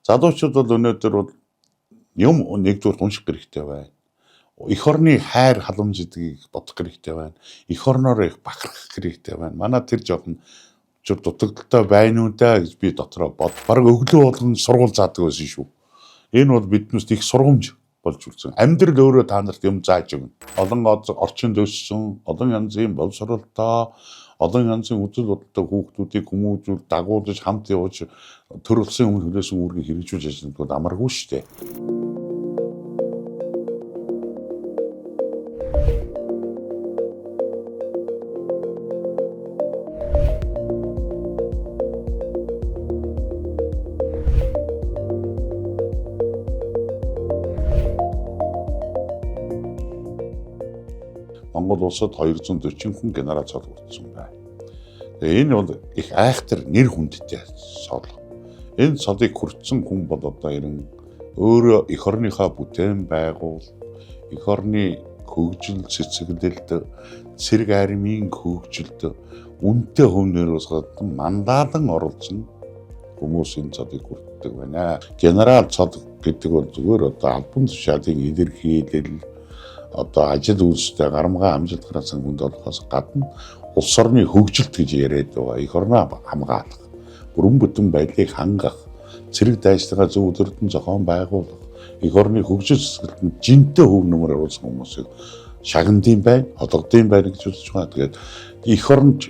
Залуучууд бол өнөөдөр бол юм нэгдүгээр унших хэрэгтэй байна. Эх орны хайр халамж гэдгийг бодох хэрэгтэй байна. Эх орноор их бахархах хэрэгтэй байна. Манай тэр жоохон дутагдaltaй байна уу да гэж би дотроо бод. Бараг өглөө болгон сургууль заадаг байсан шүү. Энэ бол биднээс их сургамж болж үлдсэн. Амьдрал өөрөө та нарт юм зааж өгнө. Олон орчинд өссөн, олон янзын боловсролтой, олон янзын үзэл бодолтой хүүхдүүдийг хүмүүжүүл дагуулж хамт явуулж төрөлсөн өмнө хүлээсэн үүргийг хэрэгжүүлж ажиллах амаргүй шүү дээ. Монгол улсад 240 хүн генерал цол хүртсэн байна. Тэгээ энэ бол их айхтар нэр хүндтэй цол. Энэ цолыг хүртсэн хүн бол одоо ерэн өөрөө эх орныхаа бүтээн байгуул, эх орны хөгжил цэцэглэлд, цэрэг армийн хөгжилд үнэтэй хөв нэрээс гадна мандаадан оролцсон хүмүүс энэ цолыг хүртдэг байна. Генерал цол гэдэг бол зүгээр одоо албан тушаалын илэрхийлэл, одоо ажил үйлстэй гарамгаа амжилтаараа хүнд болохоос гадна улс орны хөгжилт гэж яриад байгаа. Эх орноо хамгаалах, бүрэн бүтэн байдлыг хангах, цэрэг дайсныхаа зөв өдөртөн зохион байгуулах, эх орны хөгжил зэсгэлтэнд жинтэй хөв нэмэр оруулсан хүмүүсийг шагнадын байна, холгодын байна гэж үзэж байгаа. Тэгээд эх орнд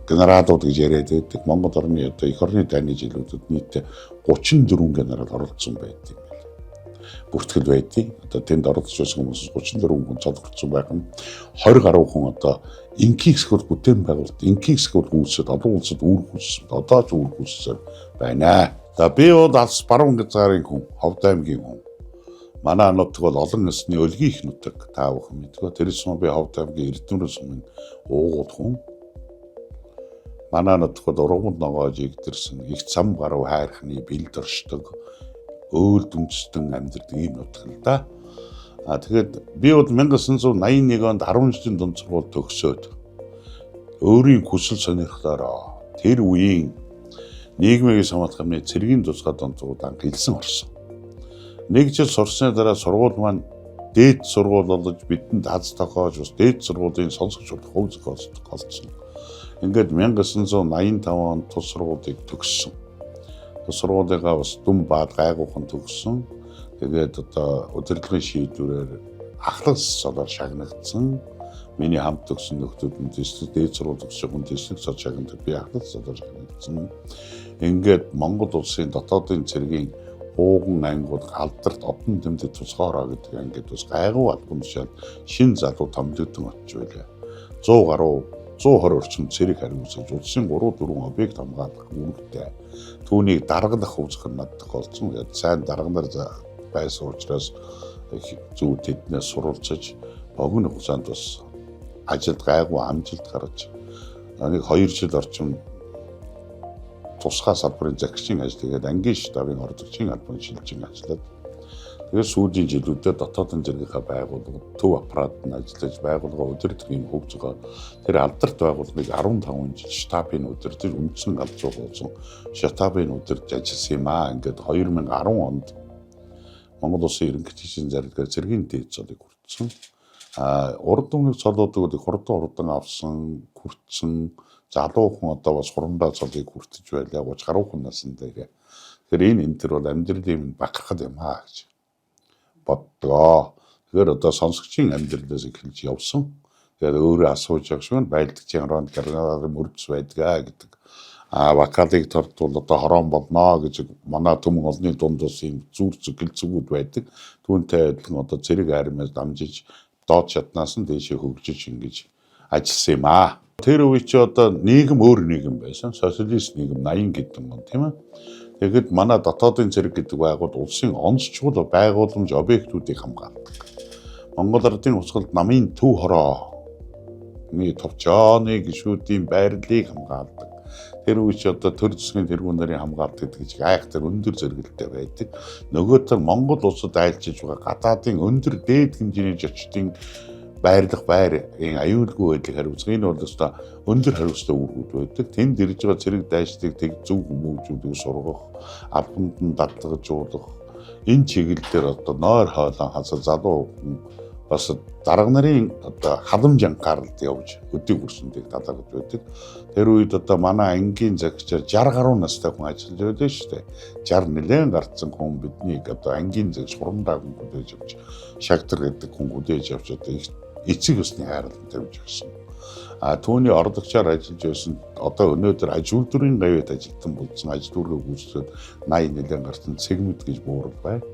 генералууд гэж яриад байдаг. Монгол орны одоо эх орны дайны жилүүдэд нийтдээ 34 генерал оролцсон байдаг. Бүртгэл байдیں۔ Одоо тэнд оролцож байсан хүмүүс 34 хүн цолгорцсон байх нь 20 гаруй хүн одоо инкийг эсвэл бүтээн байгуулалт, инкийг эсвэл хүмүүсэд олон улсад үүрэх хүссэн, одоо ч үүрэх хүссэн байна. За би бол алс баруун гязгарын хүн, Ховд аймгийн хүн. Манай нутаг бол олон ёсны өлгийн их нутаг. Та бүхэн мэдгүй. Тэрс би Ховд аймгийн Эрдэнэ сумын уугуул хүн. Манай нутаг бол ургамал ногоож игдэрсэн, их цам гаруй хайрхны бэлд оршдог, өөр дүнжтэн амьдардаг ийм нутаг л да. Тэгээд би бол 1981 онд 10 жилийн дунд сургууль төгсөөд өөрийн хүсэл сонирхлоороо тэр үеийн нийгмийн хамгаалах хамтны цэргийн тусгай донцгууд анх хэлсэн орсон. Нэг жил сурсны дараа сургууль маань дээд сургууль болж бидэнд аз тохиож бас дээд сургуулийн сонсогч болох хөв зохиолсон. Ингээд 1985 онд тус сургуулийг төгссөн. Сургуулигаа бас дүн баад гайгуухан төгссөн. Тэгээд одоо удирдлагын шийдвэрээр ахлах цолоор шагнагдсан. Миний хамт төгссөн нөхдүүд нь дээд сургууль төгссөн хүн дэслэг цол шагнадаг. Би ахлах цолоор шагнагдсан. Ингээд Монгол улсын дотоодын цэргийн ууган ангууд алдарт одон тэмдэг тусгаараа гэдэг ингээд бас гайгүй албан тушаал шин залуу томдогдсон очиж байлаа. 100 гаруй 120 орчим цэрэг хариуцаж улсын 3-4 объект хамгаалах үүрэгтэй. Түүнийг даргалах хөвзөх нь над тохиолдсон. Сайн дарганаар байсан учраас зүү тэднээс сурвалжиж богино хугацаанд бас ажилд гайгүй амжилт гаргаж нэг 2 жил орчим тусгай салбарын захирчийн ажил тэгээд ангийн штабын ордогчийн албан шилжин ажиллаад тэгээд сүүлийн жилүүдэд дотоодын зэргийнхаа байгууллагад төв аппаратанд ажиллаж байгууллага удирдлагын хөгжгөө тэр алдарт байгууллагыг 15 жил штабын удирдах үндсэн албан болсон штабын удирдах ажилласан юм аа. Ингээд 2010 онд Монгол улсын ерөнхийлөгчийн зарилгаар цэргийн дээд цолыг хүртсэн. Урд өмнөх цолуудыг хурдан авсан, хүртсэн залуу хүн одоо бас хурандаа цолыг хүртэж байлаа. 30 гаруй хүн настай ирээ. Тэгэхээр энэ төр бол амьдралын бахархал юм аа гэж боддгоо. Тэгэхээр одоо сонсогчийн амьдралаас эхэлж явсан. Тэгээд өөрөө асууж явах шиг байлдагчийн оронд генералын мөрдөс байдгаа гэдэг. Вакалыг тортвол одоо хорон болно гэж манай төмөн олны дунд бас юм зүр гэлцгүүд байдаг. Түүнтэй адилхан одоо цэрэг армиас дамжиж доод шатнаас нь дээшээ хөгжиж ингэж ажилласан юм аа. Тэр үе чи одоо нийгэм өөр нийгэм байсан. Социалист нийгэм 80 гэдэг юм тийм ээ. Тэгэхэд манай дотоодын цэрэг гэдэг байгууллага улсын онцчгол байгууламж объектуудыг хамгаалдаг. Монгол ардын хусгалд намын төв хорооны товчооны гишүүдийн байрлалыг хамгаалдаг. Тэр үе чи одоо төр засгийн тэргүүн нарын хамгаалт гэдэг чинь айхтар өндөр зэрэгэлтэй байдаг. Нөгөө тал Монгол улсад айлчилж байгаа гадаадын өндөр дээд хэмжээний зочдын байрлах байрын аюулгүй байдлыг хариуцах энэ бол өстой өндөр хариуцлага үүргүүд байдаг. Тэнд ирж байгаа цэрэг дайчдыг тэг зөв хүмүүжүүдийг сургах, албанд нь дадлгажуулах энэ чиглэлээр одоо нойр хоолон хасаа залуу бас дарга нарын одоо халамж анхааралд явж өдийг хүрсэндийг талархаж байдаг. Тэр үед одоо манай ангийн загчаар 60 гаруй настай хүн ажиллаж байдаг шүү дээ. 60 нэлээд гарцсан хүн биднийг одоо ангийн цаг сурандаа хүн хүлээж авч шагтар гэдэг хүн хүлээж авч одоо эцэг усны хайрлалтай тавьж өгсөн. Түүний орлогчоор ажиллаж байсан одоо өнөөдөр аж үйлдвэрийн гавьяд ажилтан болсон аж дүүргээ гүйцэтгэж 80 нэлээд гарсан цэгмэд гэж буурал байна.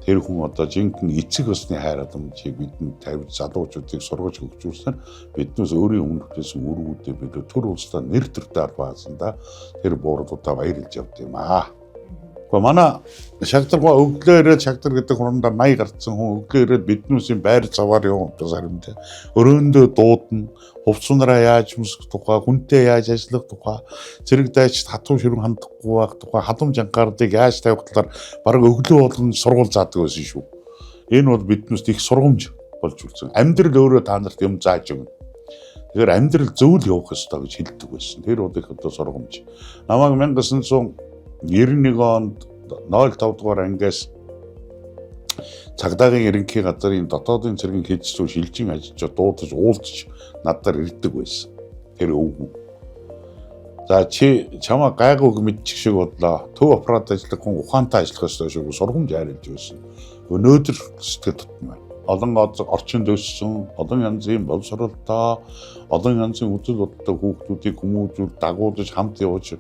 Тэр хүн одоо жинхэнэ эцэг усны хайр халамжийг бидэнд тавьж залуучуудыг сургаж хөгжүүлсэн. Биднээс өөрийн өмнөхөөс үргүүдээ бид төр улстай нэр төртэй албаасанда тэр бууралуудаа баярлж явд юм аа. Гэхдээ манай шагдаргаа өглөө ирээд шагдар гэдэг хурандаа 80 гарцсан хүн өглөө ирээд биднээс байр цаваар явуулдаг сарамтай. Өрөөндөө дуудана, хувцснараа яаж өмсөх тухай, хүнтэй яаж ажиллах тухай, цэрэг дайчид хатуу ширүүн хандахгүй байх тухай, халамж анхаарлыг яаж тавих талаар бараг өглөө болгон сургууль заадаг байсан шүү. Энэ бол биднээс их сургамж болж үлдсэн. Амьдрал өөрөө та нарт юм зааж өгнө. Тэгэхээр амьдрал зөвл явах ёстой гэж хэлдэг байсан. Тэр бол их одоо сургамж. Намайг 1991 онд 05 дугаар ангиас цагдаагийн ерөнхий газрын дотоодын цэргийн хэдцүү шилжин ажиллаж дуудаж уулзч надаар ирдэг байсан. Тэр өвгөө. За чи чамаа гайгууг мэдчих шиг бодлоо. Төв аппарат ажиллах хүн ухаантай ажиллах ёстой шүү. Сургамж хайрлаж байсан. Өнөөдөр сэтгэл тутмаа. Олон орчинд өссөн, олон янзын боловсролтой, олон янзын үзэл бодолтой хүүхдүүдийг хүмүүжүүл дагуулж хамт явж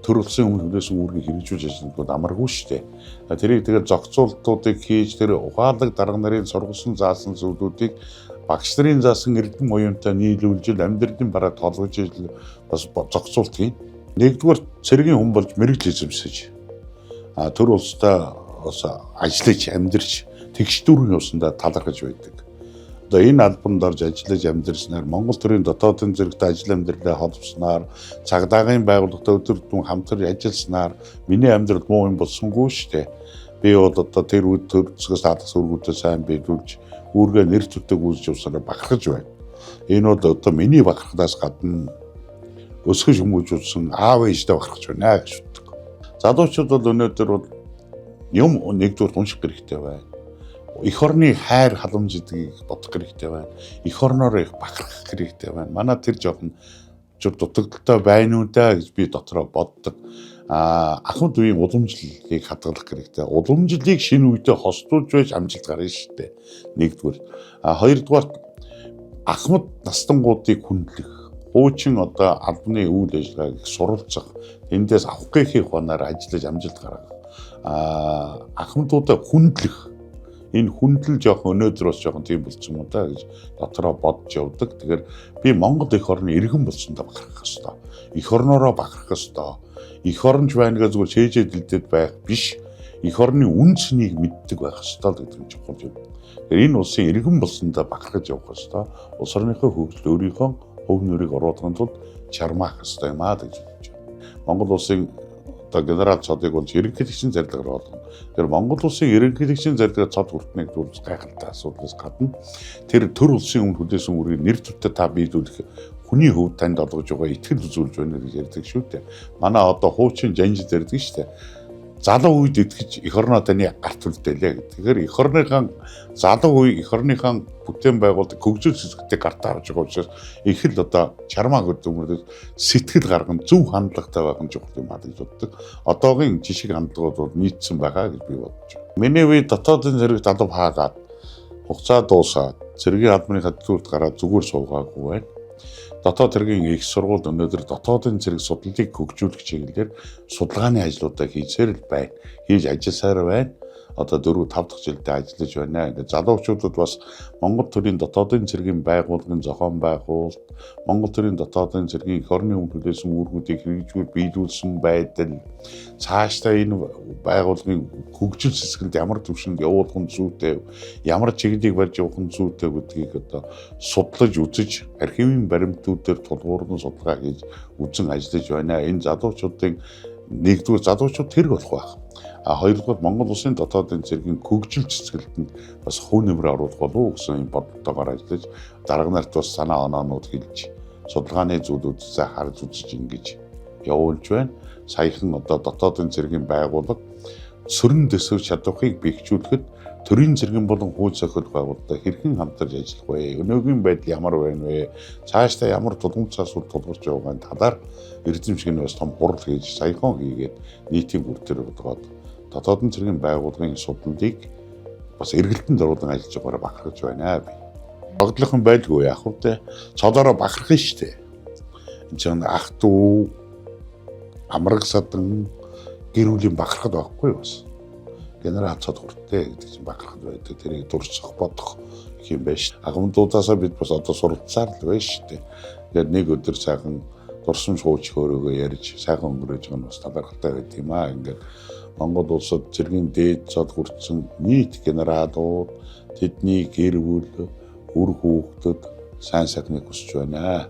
төр улсын өмнөөс үүргийг хэрэгжүүлж ажиллах амаргүй шүү дээ. Тэрийг тэгээд зохицуултуудыг хийж тэр ухаалаг дарга нарын сургасан заасан зүйлүүдийг багш нарын заасан эрдэм оюунтай нийлүүлж амьдралын бараа толгож бас зохицуултыг. Нэгдүгээр цэргийн хүн болж мэрэгжил эзэмсэж. Төр улстай бас ажиллаж амьдарч тэгш дүүрэн явсандаа талархаж байдаг. Одоо энэ албанд орж ажиллаж амьдарснаар Монгол төрийн дотоодын зэрэгтэй ажил амьдралаа холбосноор цагдаагийн байгууллагатай өдөр тутмын хамтар ажилласнаар миний амьдрал муу юм болсонгүй шүү дээ. Би бол одоо тэр үед төрцгөөс алах сүргүүдэд сайн биелүүлж үүргээ нэр төртөг үүсэж явсараа бахархаж байна. Энэ бол одоо миний бахархнаас гадна өсгөж хүмүүжүүлсэн аав ээжтэй бахархаж байна гэж боддог. Залуучууд бол өнөөдөр бол юм нэгдүгээр унших хэрэгтэй байна. Эх орны хайр халамж гэдгийг бодох хэрэгтэй байна. Эх орноор их бахархах хэрэгтэй байна. Манай тэр жоохон дутагдaltaй байна уу да гэж би дотроо боддог. Ахмад үеийн уламжлалыг хадгалах хэрэгтэй. Уламжлалыг шинэ үедээ хостуулж байж амжилт гарна шүү дээ. Нэгдүгээр. Хоёрдугаар ахмад настангуудыг хүндлэх. Хуучин одоо албаны үйл ажиллагааг суралцах. Эндээс авах гэхийн хоноор ажиллаж амжилт гаргах. Ахмадуудаа хүндлэх. Энэ хүндэл жоохон өнөөдөр бас жоохон тийм болчихсон юм да гэж дотроо бодж явдаг. Тэгэхээр би Монгол эх орны иргэн болсондоо бахархах ёстой. Эх орноороо бахархах ёстой. Эх оронч байна гэж зүгээр чэйжээ дэлдэд байх биш. Эх орны үн цэнийг мэддэг байх ёстой гэдэг нь чухал юм. Тэгэхээр энэ улсын иргэн болсондоо бахархаж явах ёстой. Улс орныхоо хөгжил өөрийнхөө хөв нөрийг оруулахын тулд чармаах ёстой юм аа гэж бодож байна. Монгол улсын одоо генерал цодыг болж ерөнхийлөгчийн зарилгаар болгоно. Тэгэхээр Монгол улсын ерөнхийлөгчийн зарилгаар цод хүртнийг дүүрс гайхалтай асуудлаас гадна тэр төр улсын өмнө хүлээсэн үрийг нэр төртөд та биелүүлэх хүний хөвд танд олгож байгаа итгэл үзүүлж байна гэж ярьдаг шүү дээ. Манай одоо хуучин жанжид ярьдаг шүү дээ. Залуу үед итгэж эх орноо таны гарт үлдээлээ гэдэг. Тэгэхээр эх орныхаа залуу үе эх орныхаа бүтээн байгуулалт хөгжил сэсгтээ гартаа авч байгаа учраас их л одоо чармаа гэдэг сэтгэл гарган зөв хандлагатай байх нь чухал юм аа гэж боддог. Одоогийн жишг хандлагууд бол нийцсэн байгаа гэж би бодож байна. Миний үед дотоодын зэрэг залуу хаагаад хугацаа дуусаад цэргийн албаны хадгалт гараад зүгээр суугаагүй байна. Дотоод цэргийн их сургууль өнөөдөр дотоодын цэрэг судлалыг хөгжүүлэх чиглэлээр судалгааны ажлуудаа хийсээр л байна. Хийж ажилласаар байна. Одоо 4-5 дахь жилдээ ажиллаж байна. Ингээд залуучуудад бас Монгол төрийн дотоодын цэргийн байгууллагын зохион байгуулалт, Монгол төрийн дотоодын цэргийн эх орны өмнө хүлээсэн үүргүүдийг хэрэгжүүл биелүүлсэн байдал, цаашдаа энэ байгууллагын хөгжил сэсгэлд ямар төвшөнд явуулах нь зүйтэй, ямар чиглэлийг барьж явах нь зүйтэй гэдгийг одоо судлаж үзэж, архивын баримтуудаар тулгуурн судалгаа хийж үзэн ажиллаж байна. Энэ залуучуудын нэгдүгээр залуучууд тэрг болох байх. Хоёрдугаар Монгол улсын дотоодын цэргийн хөгжил цэцгэлтэнд бас хөв нэмэр оруулах болов уу гэсэн юм бодлогоор ажиллаж дарга нарт бас санаа оноонууд хэлж судалгааны зүйлүүд харж үзэж ингэж явуулж байна. Саяхан одоо дотоодын цэргийн байгууллага сөрөн дэсвэр чадварыг бэхжүүлэхэд төрийн цэргийн болон хууль зохиол байгууллагатай хэрхэн хамтарч ажиллах вэ? Өнөөгийн байдал ямар байна вэ? Цаашдаа ямар тулгымц асуудал тулгарч байгаа талаар эрдэмшигний бас том хурал хийж саяхан хийгээд нийтийн бүр төр бодгоод дотоодын цэргийн байгууллагын судлалыг бас эргэлтэнд оруулан ажиллаж байгаагаар бахархаж байна би. Богдлохон байлгүй яах вэ? Цолоороо бахархна шүү дээ. Энд чинь ах トゥ амраг садан гэр бүлийн бахархад байхгүй бас. Генерал цод хүртээ гэдэг чинь бахархад байдаг. Тэрийг дурсах бодох юм байна шүү. Агамдуудаасаа бид бас одоо суралцаар л байна шүү дээ. Тэгээд нэг өдөр сайхан дурсам шууч хөөрөөгөө ярьж сайхан өнгөрөөж байгаа нь бас талархалтай байт юм аа. Ингээд Монгол улсад цэргийн дээд цод хүртсэн нийт генералууд тэдний гэр бүл үр хүүхдүүд сайн сайхныг хүсэж байна.